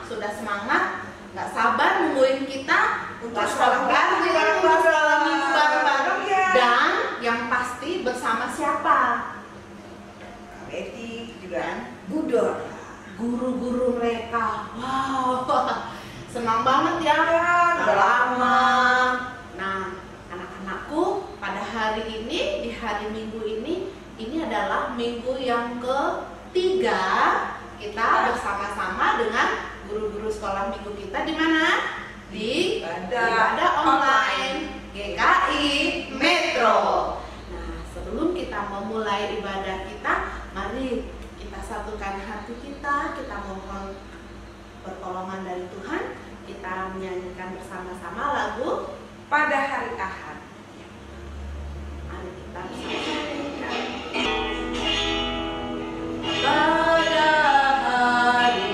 sudah semangat, nggak sabar nungguin kita untuk sekolah bareng, sekolah minggu bareng-bareng. Dan yang pasti bersama siapa? Kak Betty juga, Bu Dora, guru-guru mereka. Wow, senang banget ya, udah lama. Nah, anak-anakku, pada hari ini, di hari Minggu ini adalah minggu yang ketiga kita bersama-sama dengan guru-guru sekolah minggu kita di mana? Di ibadah online GKI Metro. Nah, sebelum kita memulai ibadah kita, mari kita satukan hati kita mohon pertolongan dari Tuhan. Kita menyanyikan bersama-sama lagu Pada Hari Ahad. Mari kita bersama-sama. Pada hari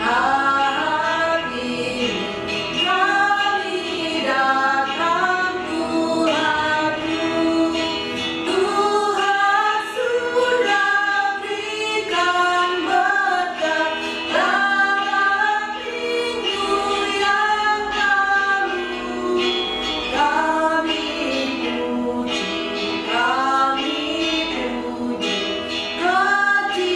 Ahad ini kami datang Tuhanku. Tuhan sudah berikan berkat dalam minggu yang lalu. Kami puji kecintaan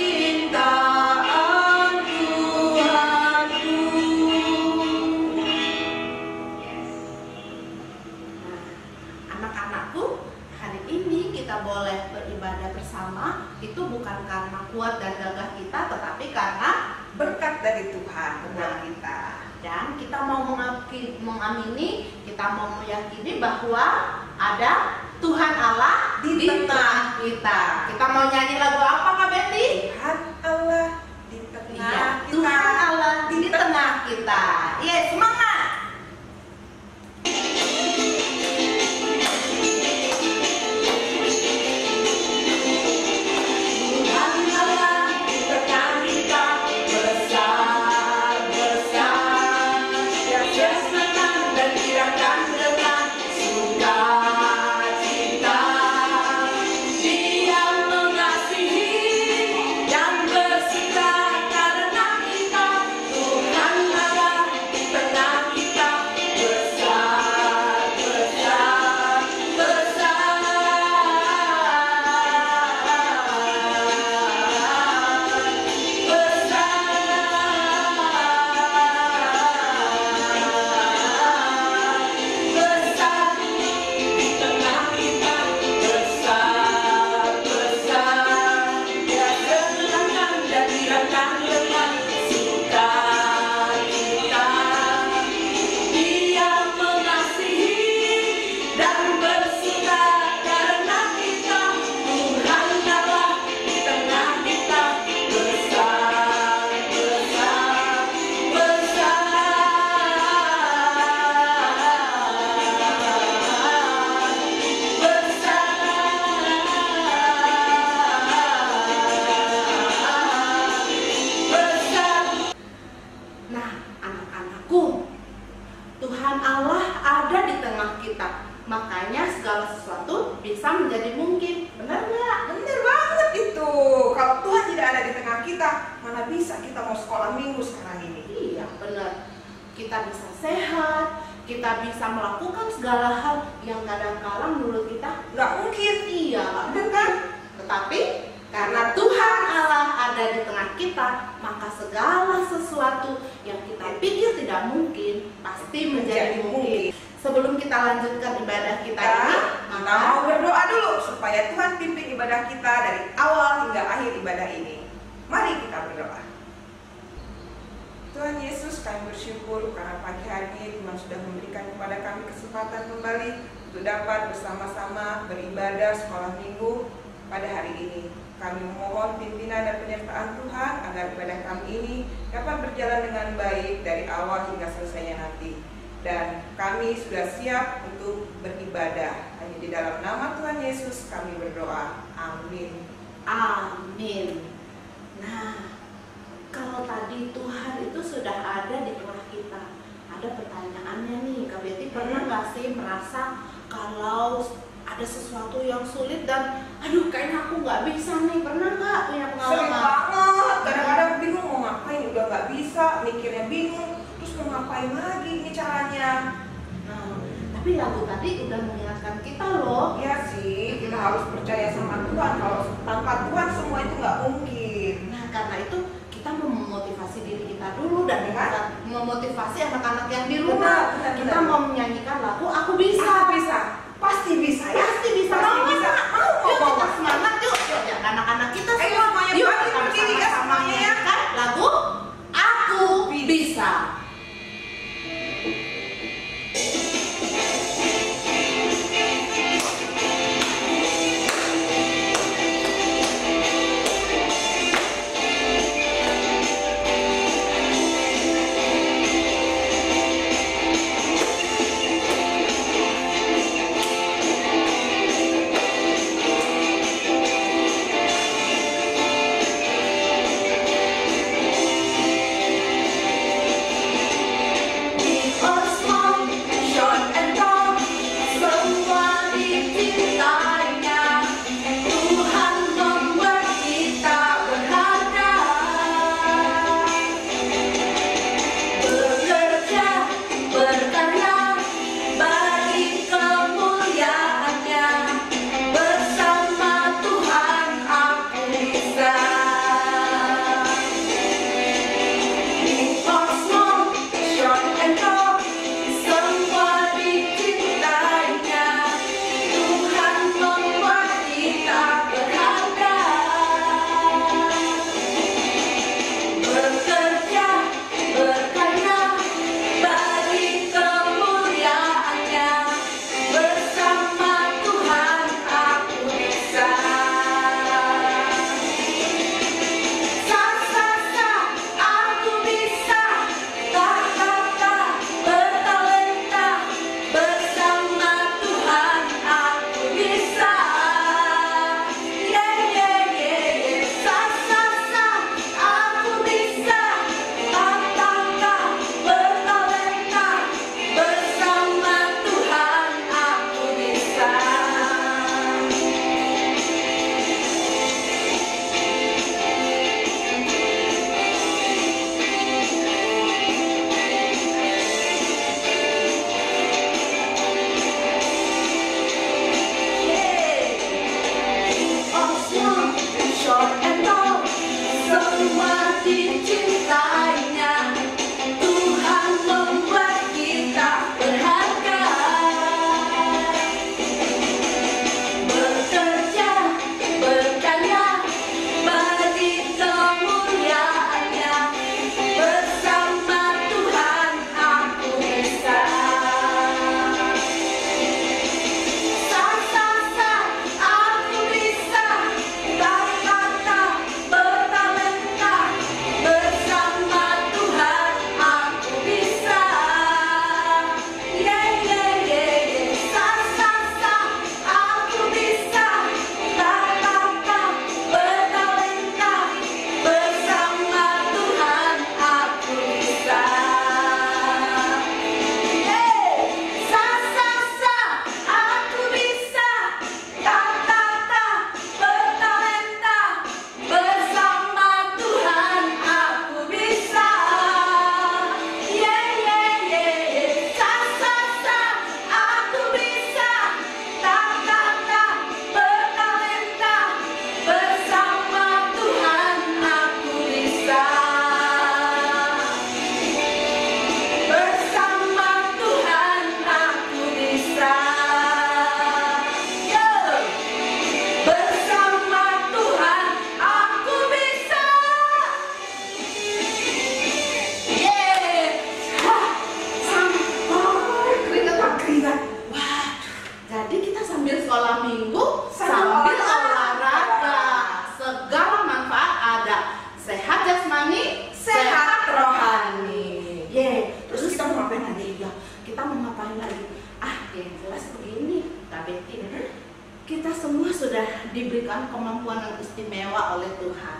Tuhanku. Anak-anakku, hari ini kita boleh beribadah bersama. Itu bukan karena kuat dan gagah kita, tetapi karena Berkat dari Tuhan buat Benar. kita. dan kita mau mengamini, kita mau meyakini bahwa ada Tuhan Allah Di di tengah kita. Kita mau nyanyi lagu apa, Kak Betty? Tuhan Allah di tengah Iya, kita. Tuhan Allah di tengah kita. Iya, semangat. Tuhan Allah di tengah kita, besar-besar. Dia senang dan gerakan dengan sukacita. Dia mengasihi dan bersuka karena kita. Tuhan Allah di tengah kita, Nah, anak-anakku, Tuhan Allah ada di tengah kita. Makanya segala sesuatu bisa menjadi mungkin. Benar nggak? bener banget itu. Kalau Tuhan tidak ada di tengah kita, mana bisa kita mau sekolah minggu sekarang ini? Iya, benar. Kita bisa sehat, kita bisa melakukan segala hal yang kadang-kala menurut kita Nggak mungkin. iya, nggak Bener mungkin. kan? Tetapi karena Tuhan Allah ada di tengah kita, maka segala sesuatu yang kita pikir tidak mungkin pasti menjadi mungkin. Sebelum kita lanjutkan ibadah kita ini, Kita mau berdoa dulu supaya Tuhan pimpin ibadah kita dari awal hingga akhir ibadah ini. Mari kita berdoa. Tuhan Yesus, kami bersyukur karena pagi hari ini Tuhan sudah memberikan kepada kami kesempatan kembali untuk dapat bersama-sama beribadah sekolah minggu pada hari ini. Kami memohon pimpinan dan penyertaan Tuhan agar ibadah kami ini dapat berjalan dengan baik dari awal hingga selesainya nanti. Dan kami sudah siap untuk beribadah. Hanya di dalam nama Tuhan Yesus kami berdoa. Amin. amin. Nah, kalau tadi Tuhan itu sudah ada di tengah kita, ada pertanyaannya nih, Kak Betty, pernah nggak sih merasa kalau ada sesuatu yang sulit dan aduh kayaknya aku nggak bisa nih, pernah nggak punya Sering pengalaman? banget. Kadang-kadang bingung mau ngapain, udah nggak bisa, mikirnya bingung ngapain lagi ini caranya? Nah, tapi lagu tadi udah mengingatkan kita loh. Ya sih, kita harus percaya sama Tuhan. Kalau tanpa Tuhan semua itu nggak mungkin. Nah, karena itu kita memotivasi diri kita dulu dan kita memotivasi anak-anak yang di rumah. Benar, kita benar. mau menyanyikan lagu Aku Bisa. Aku bisa, pasti bisa ya. Pasti bisa. Pasti Mau, bisa. yuk kita semangat yuk. Yuk anak-anak kita Ayo semua. semuanya Yuk bangkit kita berdiri ya bersama-sama semuanya ya. menyanyikan lagu Aku Bisa. diberikan kemampuan yang istimewa oleh Tuhan.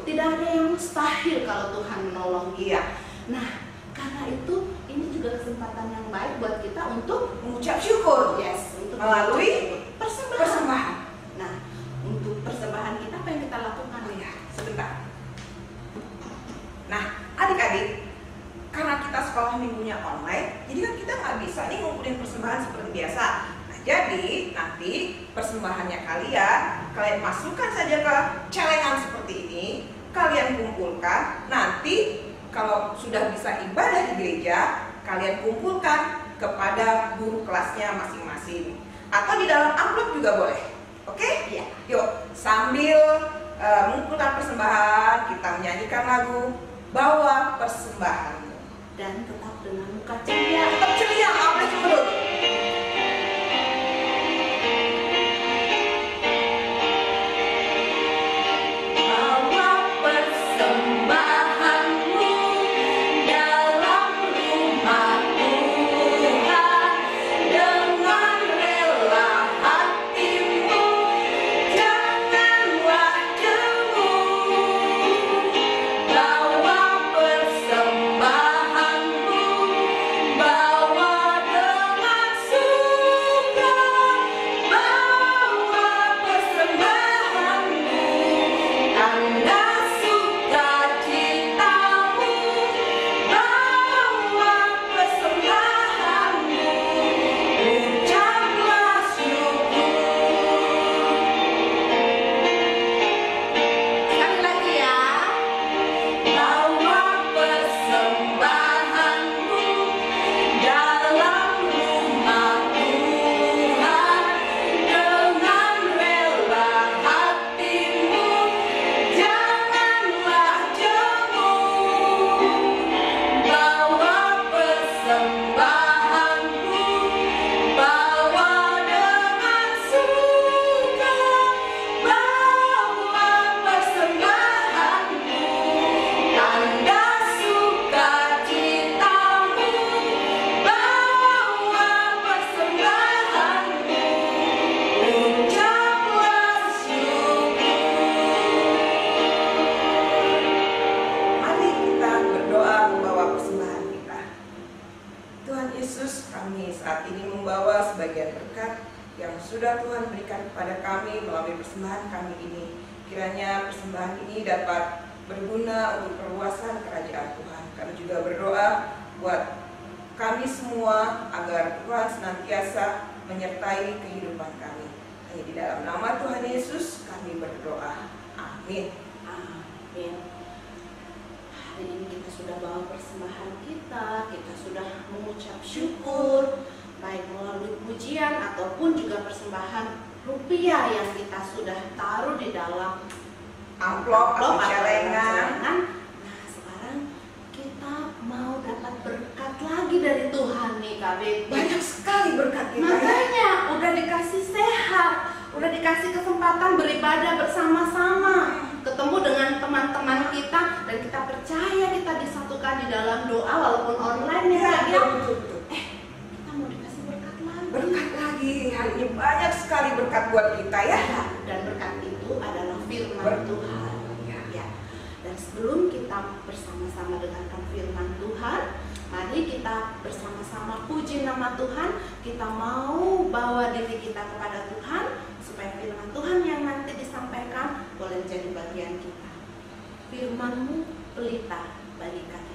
Tidak ada yang mustahil kalau Tuhan menolong kita. Nah, karena itu ini juga kesempatan yang baik buat kita untuk mengucap syukur. Yes, untuk melalui persembahan. Nah, untuk persembahan kita apa yang kita lakukan? Ya, sebentar. Nah, adik-adik, karena kita sekolah minggunya online, jadi kan kita nggak bisa nih ngumpulin persembahan seperti biasa. Nah, jadi nanti persembahannya kalian masukkan saja ke celengan seperti ini, kalian kumpulkan. Nanti kalau sudah bisa ibadah di gereja, kalian kumpulkan kepada guru kelasnya masing-masing, atau di dalam amplop juga boleh. Oke? Iya. Yuk, sambil mengumpulkan persembahan, kita menyanyikan lagu Bawa Persembahanmu. Dan tetap dengan muka ceria. Tetap ceria, nggak boleh cemberut. Bawa persembahanmu dalam rumah Tuhan dengan rela hatimu, janganlah jemu. Bawa persembahanmu, bawa dengan suka. Bawa persembahanmu, tanda sukacitamu. Bawa persembahanmu, ucaplah syukur. Sekali lagi ya. Bawa persembahanmu dalam rumah Tuhan dengan rela hatimu, janganlah jemu. Bawa persembahanmu, bawa dengan suka. Bawa persembahanmu, tanda sukacitamu. Bawa persembahanmu, ucaplah syukur. Mari kita berdoa membawa persembahan kita. Tuhan Yesus, kami saat ini membawa sebagian berkat yang sudah Tuhan berikan kepada kami melalui persembahan kami ini. Kiranya persembahan ini dapat berguna untuk perluasan kerajaan Tuhan. Kami juga berdoa buat kami semua agar Tuhan senantiasa menyertai kehidupan kami. Hanya di dalam nama Tuhan Yesus kami berdoa. Amin. Amin. Hari ini kita sudah bawa persembahan kita sudah mengucap syukur, baik melalui pujian ataupun juga persembahan rupiah yang kita sudah taruh di dalam Amplop atau atau celengan. Nah, sekarang kita mau dapat berkat lagi dari Tuhan nih, Kak Betty. Banyak sekali berkat kita. Makanya udah dikasih sehat, udah dikasih kesempatan beribadah bersama-sama, ketemu dengan teman-teman kita, dan kita percaya kita disatukan di dalam doa walaupun online ya. Betul. Kita mau dikasih berkat lagi. Berkat lagi. Hari ini banyak sekali berkat buat kita ya. Dan berkat itu adalah firman Tuhan. Ya. Dan sebelum kita bersama-sama dengarkan firman Tuhan, mari kita bersama-sama puji nama Tuhan. Kita mau bawa diri kita kepada Tuhan supaya firman Tuhan yang nanti disampaikan boleh menjadi bagian kita. Firman-Mu pelita bagi kami.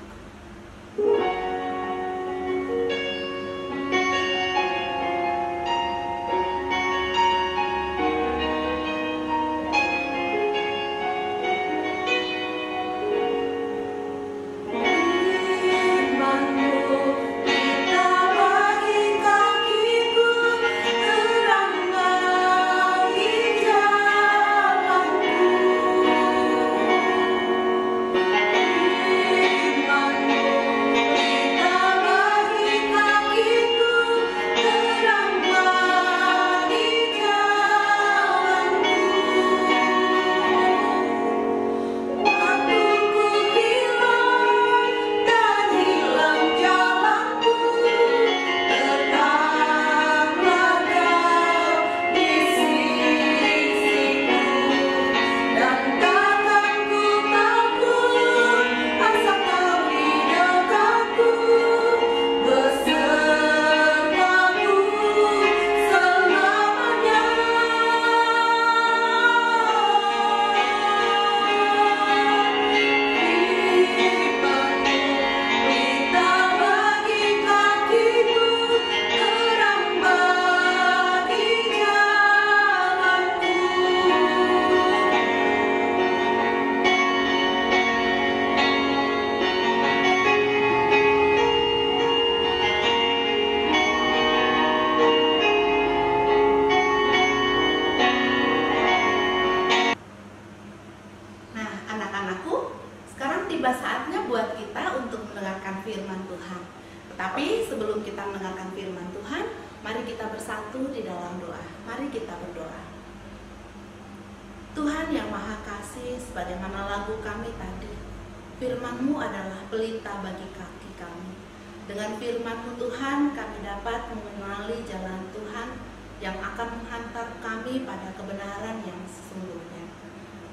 Tapi sebelum kita mendengarkan firman Tuhan, mari kita bersatu di dalam doa. Mari kita berdoa. Tuhan yang Maha Kasih, sebagaimana lagu kami tadi, firman-Mu adalah pelita bagi kaki kami. Dengan firman-Mu Tuhan, kami dapat mengenali jalan Tuhan yang akan menghantar kami pada kebenaran yang sesungguhnya.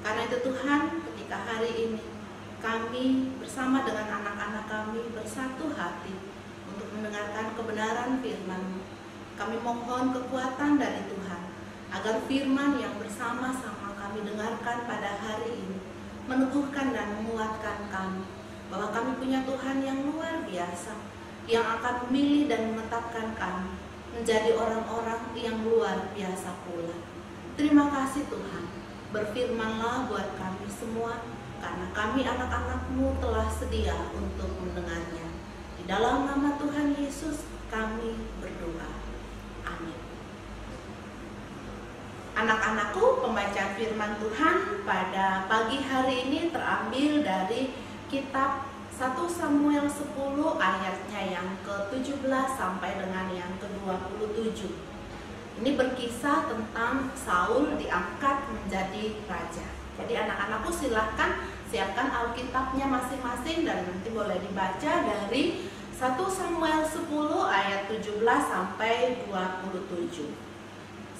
Karena itu Tuhan, ketika hari ini kami bersama dengan anak-anak kami bersatu hati untuk mendengarkan kebenaran firman-Mu, kami mohon kekuatan dari Tuhan, agar firman yang bersama-sama kami dengarkan pada hari ini meneguhkan dan menguatkan kami, bahwa kami punya Tuhan yang luar biasa, yang akan memilih dan menetapkan kami menjadi orang-orang yang luar biasa pula. Terima kasih Tuhan, berfirmanlah buat kami semua, karena kami anak-anak-Mu telah sedia untuk mendengarnya. Di dalam nama Tuhan Yesus kami berdoa. Amin. Anak-anakku, pembacaan firman Tuhan pada pagi hari ini terambil dari kitab 1 Samuel 10 ayatnya yang ke-17 sampai dengan yang ke-27. Ini berkisah tentang Saul diangkat menjadi raja. Jadi anak-anakku silahkan siapkan Alkitabnya masing-masing dan nanti boleh dibaca dari 1 Samuel 10 ayat 17 sampai 27.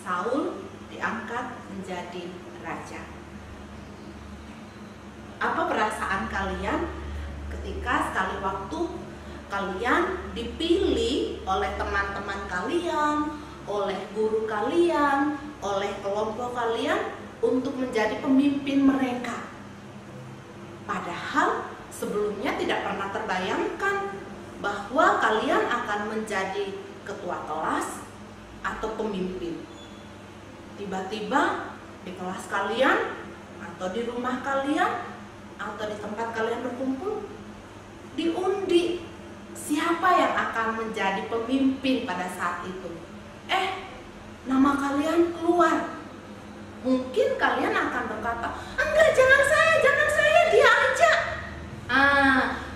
Saul diangkat menjadi raja. Apa perasaan kalian ketika sekali waktu kalian dipilih oleh teman-teman kalian, oleh guru kalian, oleh kelompok kalian untuk menjadi pemimpin mereka? Padahal sebelumnya tidak pernah terbayangkan bahwa kalian akan menjadi ketua kelas atau pemimpin. Tiba-tiba di kelas kalian atau di rumah kalian atau di tempat kalian berkumpul diundi siapa yang akan menjadi pemimpin pada saat itu. Nama kalian keluar. Mungkin kalian akan berkata, enggak, jangan saya, dia aja.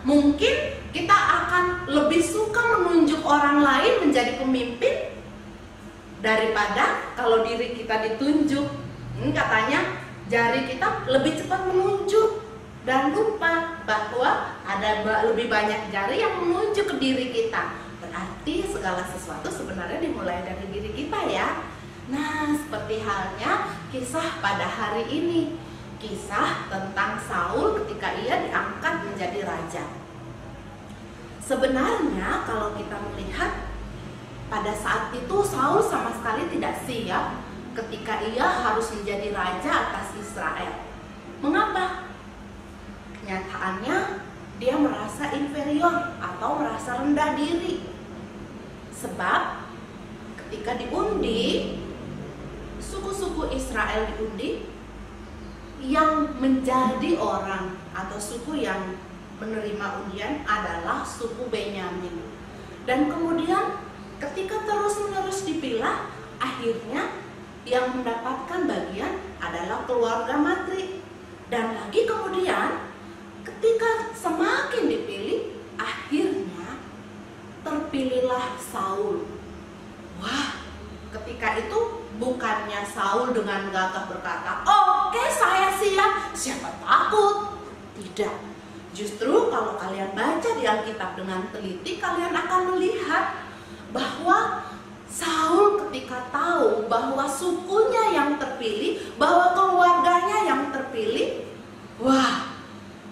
Mungkin kita akan lebih suka menunjuk orang lain menjadi pemimpin daripada kalau diri kita ditunjuk. Katanya jari kita lebih cepat menunjuk dan lupa bahwa ada lebih banyak jari yang menunjuk ke diri kita. Berarti segala sesuatu sebenarnya dimulai dari diri kita ya. Nah, seperti halnya kisah pada hari ini, kisah tentang Saul ketika ia diangkat menjadi raja. Sebenarnya kalau kita melihat pada saat itu Saul sama sekali tidak siap ketika ia harus menjadi raja atas Israel. Mengapa? Kenyataannya dia merasa inferior atau merasa rendah diri. Sebab ketika diundi, suku-suku Israel diundi, yang menjadi orang atau suku yang menerima undian adalah suku Benyamin. Dan kemudian ketika terus-menerus dipilah, akhirnya yang mendapatkan bagian adalah keluarga Matri. Dan lagi kemudian ketika semakin dipilih, akhirnya terpilihlah Saul. Wah, ketika itu bukannya Saul dengan gagah berkata, oke, saya siap, siapa takut. Tidak. Justru kalau kalian baca di Alkitab dengan teliti, kalian akan melihat bahwa Saul ketika tahu bahwa sukunya yang terpilih, bahwa keluarganya yang terpilih, wah,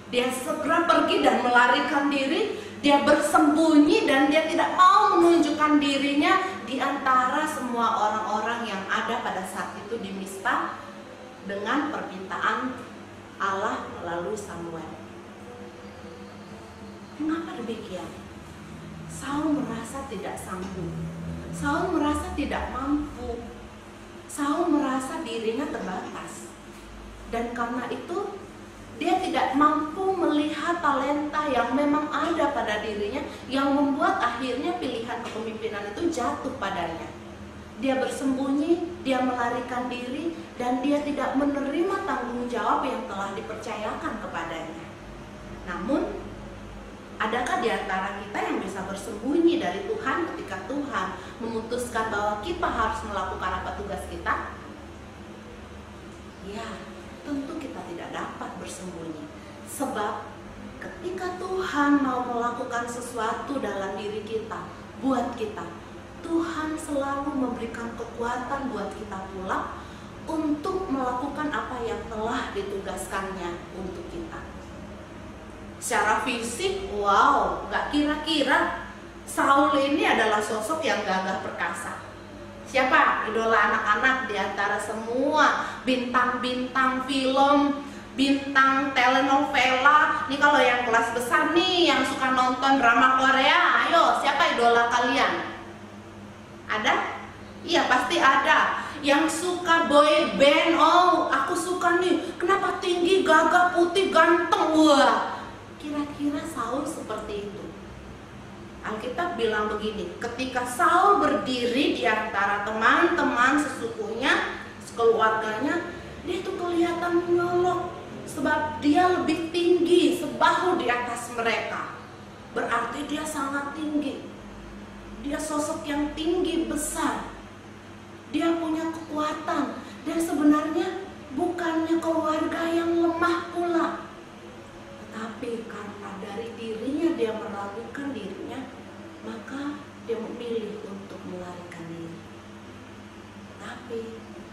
dia segera pergi dan melarikan diri. Dia bersembunyi dan dia tidak mau menunjukkan dirinya di antara semua orang-orang yang ada pada saat itu di Mizpah dengan permintaan Allah melalui Samuel. Mengapa demikian? Saul merasa tidak sanggup. Saul merasa tidak mampu. Saul merasa dirinya terbatas. Dan karena itu dia tidak mampu melihat talenta yang memang ada pada dirinya, yang membuat akhirnya pilihan kepemimpinan itu jatuh padanya. Dia bersembunyi, dia melarikan diri, dan dia tidak menerima tanggung jawab yang telah dipercayakan kepadanya. Namun, adakah di antara kita yang bisa bersembunyi Tuhan memutuskan bahwa kita harus melakukan apa tugas kita? Ya, tentu kita tidak dapat bersembunyi. Sebab ketika Tuhan mau melakukan sesuatu dalam diri kita, buat kita, Tuhan selalu memberikan kekuatan buat kita pula untuk melakukan apa yang telah ditugaskannya untuk kita. Secara fisik, wow, gak kira-kira Saul ini adalah sosok yang gagah perkasa. Siapa idola anak-anak di antara semua bintang-bintang film, bintang telenovela? Nih kalau yang kelas besar nih, yang suka nonton drama Korea, ayo siapa idola kalian? Ada? Iya pasti ada. Yang suka boy band, oh aku suka nih, kenapa tinggi, gagah, putih, ganteng. Wah, kira-kira Saul seperti itu. Alkitab bilang begini, ketika Saul berdiri di antara teman-teman sesukunya, keluarganya, dia tuh kelihatan menyolok. Sebab dia lebih tinggi, sebahu di atas mereka. Berarti dia sangat tinggi. Dia sosok yang tinggi, besar. Dia punya kekuatan. Dan sebenarnya bukannya keluarga yang lemah pula. Tetapi karena dari dirinya dia meragukan dirinya, maka dia memilih untuk melarikan diri. Tapi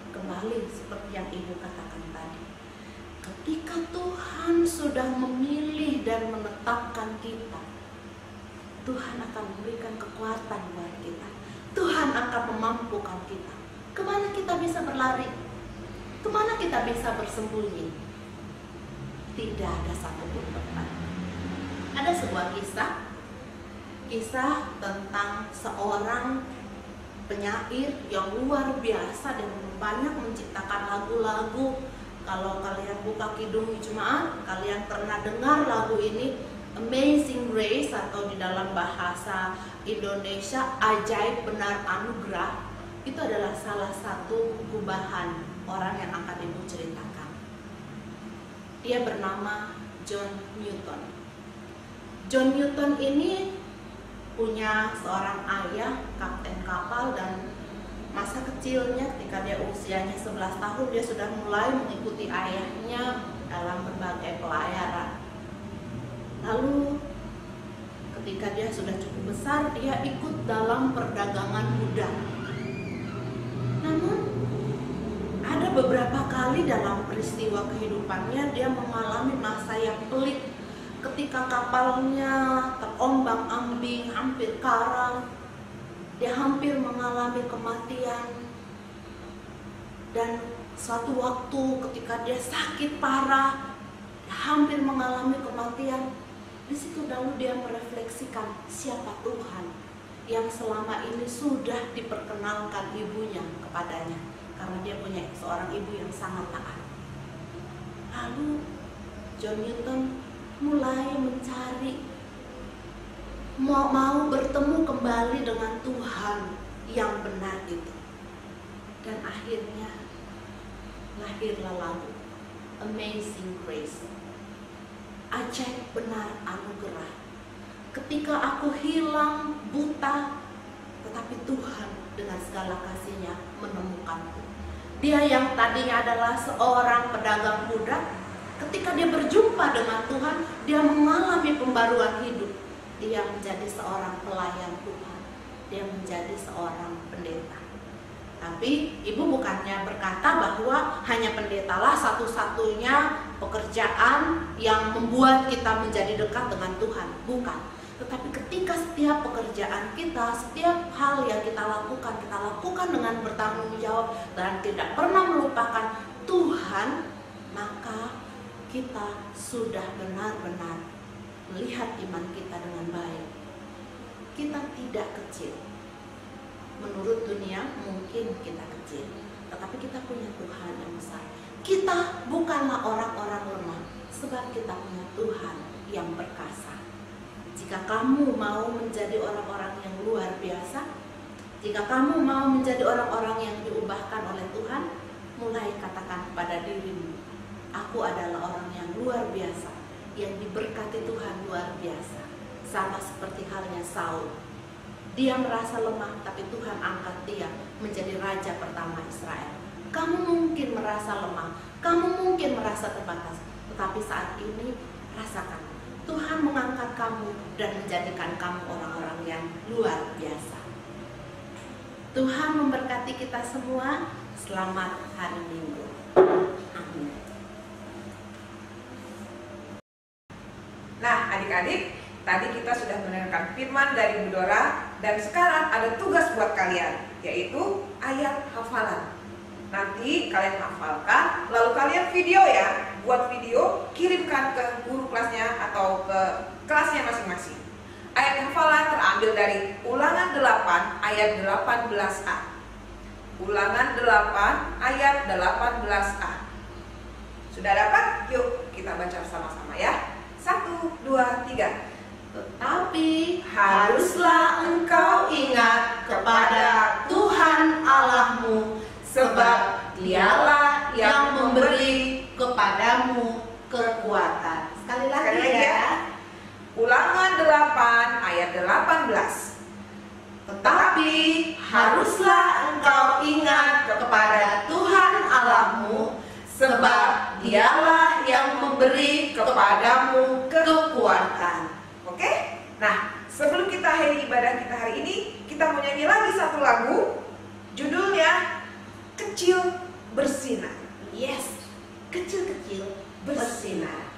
kembali seperti yang Ibu katakan tadi, ketika Tuhan sudah memilih dan menetapkan kita, Tuhan akan memberikan kekuatan buat kita. Tuhan akan memampukan kita. Kemana kita bisa berlari? Kemana kita bisa bersembunyi? Tidak ada satupun tempat. Ada sebuah kisah tentang seorang penyair yang luar biasa dan banyak menciptakan lagu-lagu. Kalau kalian buka Kidung Jemaat, kalian pernah dengar lagu ini, Amazing Grace, atau di dalam bahasa Indonesia Ajaib Benar Anugerah. Itu adalah salah satu gubahan orang yang akan Ibu ceritakan. Dia bernama John Newton. John Newton ini punya seorang ayah, kapten kapal, dan masa kecilnya ketika dia usianya 11 tahun dia sudah mulai mengikuti ayahnya dalam berbagai pelayaran. Lalu ketika dia sudah cukup besar, dia ikut dalam perdagangan budak. Namun ada beberapa kali dalam peristiwa kehidupannya dia mengalami masa yang pelik. Ketika kapalnya terombang-ambing, hampir karam, dia hampir mengalami kematian. Dan suatu waktu ketika dia sakit parah, hampir mengalami kematian, di situ lalu dia merefleksikan siapa Tuhan yang selama ini sudah diperkenalkan ibunya kepadanya, karena dia punya seorang ibu yang sangat taat. Lalu John Newton mulai mencari, mau bertemu kembali dengan Tuhan yang benar itu. Dan akhirnya lahirlah lagu Amazing Grace, Ajaib Benar Anugerah. Ketika aku hilang, buta, tetapi Tuhan dengan segala kasih-Nya menemukanku. Dia yang tadinya adalah seorang pedagang budak, ketika dia berjumpa dengan Tuhan, dia mengalami pembaruan hidup. Dia menjadi seorang pelayan Tuhan. Dia menjadi seorang pendeta. Tapi Ibu bukannya berkata bahwa hanya pendetalah satu-satunya pekerjaan yang membuat kita menjadi dekat dengan Tuhan. Bukan. Tetapi ketika setiap pekerjaan kita, setiap hal yang kita lakukan dengan bertanggung jawab dan tidak pernah melupakan Tuhan, maka kita sudah benar-benar melihat iman kita dengan baik. Kita tidak kecil. Menurut dunia mungkin kita kecil, tetapi kita punya Tuhan yang besar. Kita bukanlah orang-orang lemah, sebab kita punya Tuhan yang perkasa. Jika kamu mau menjadi orang-orang yang luar biasa, jika kamu mau menjadi orang-orang yang diubahkan oleh Tuhan, mulai katakan kepada dirimu, aku adalah orang yang luar biasa, yang diberkati Tuhan luar biasa. Sama seperti halnya Saul. Dia merasa lemah, tapi Tuhan angkat dia menjadi raja pertama Israel. Kamu mungkin merasa lemah, kamu mungkin merasa terbatas, tetapi saat ini rasakan Tuhan mengangkat kamu dan menjadikan kamu orang-orang yang luar biasa. Tuhan memberkati kita semua. Selamat hari Minggu. Amin. Nah, adik-adik, tadi kita sudah mendengarkan firman dari Bu Dora, dan sekarang ada tugas buat kalian, yaitu ayat hafalan. Nanti kalian hafalkan, lalu kalian video ya, buat video, kirimkan ke guru kelasnya atau ke kelasnya masing-masing. Ayat hafalan terambil dari Ulangan 8 ayat 18a. Ulangan 8 ayat 18a. Sudah dapat? Yuk kita baca sama-sama ya. 1, 2, 3. Tetapi haruslah engkau ingat kepada Tuhan Allahmu, sebab Dialah yang memberi kepadamu kekuatan. Sekali lagi ya. Ulangan 8 ayat 18. Tetapi haruslah engkau ingat kepada Tuhan Allahmu, sebab Dialah yang memberi kepadamu kekuatan. Oke? Nah, sebelum kita akhiri ibadah kita hari ini, kita mau nyanyi lagi satu lagu. Judulnya Kecil Bersinar. Yes, kecil-kecil bersinar.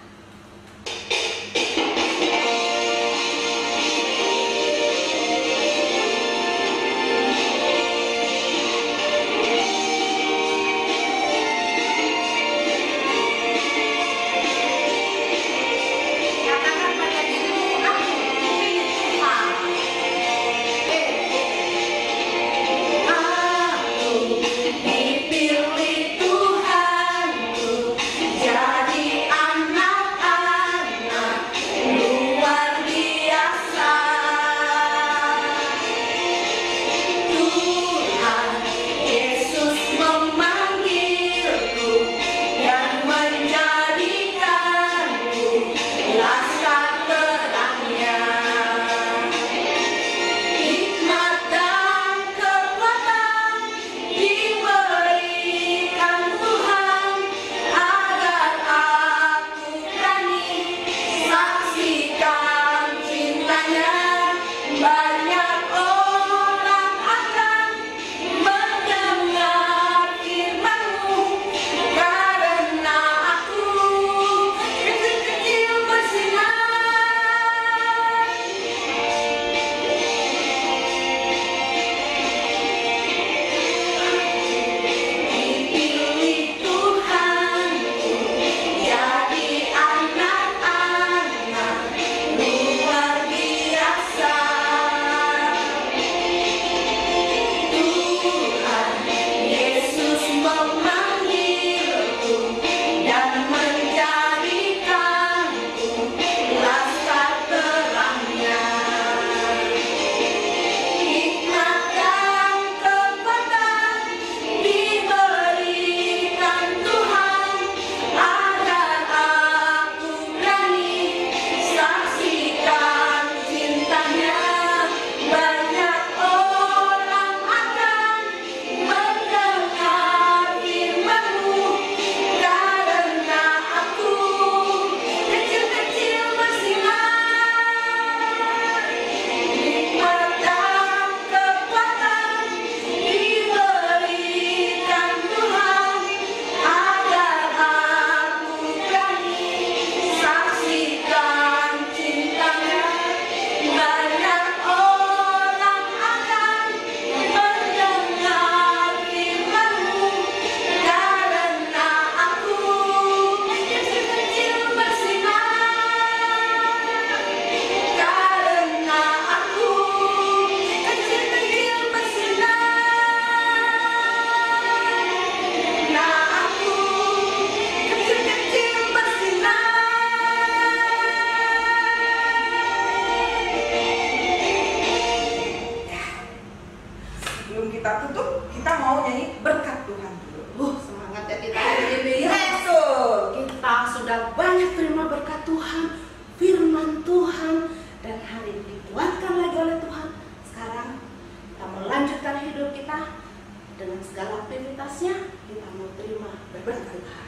Tuhan, firman Tuhan, dan hari ini dikuatkan lagi oleh Tuhan. Sekarang berkali-kali.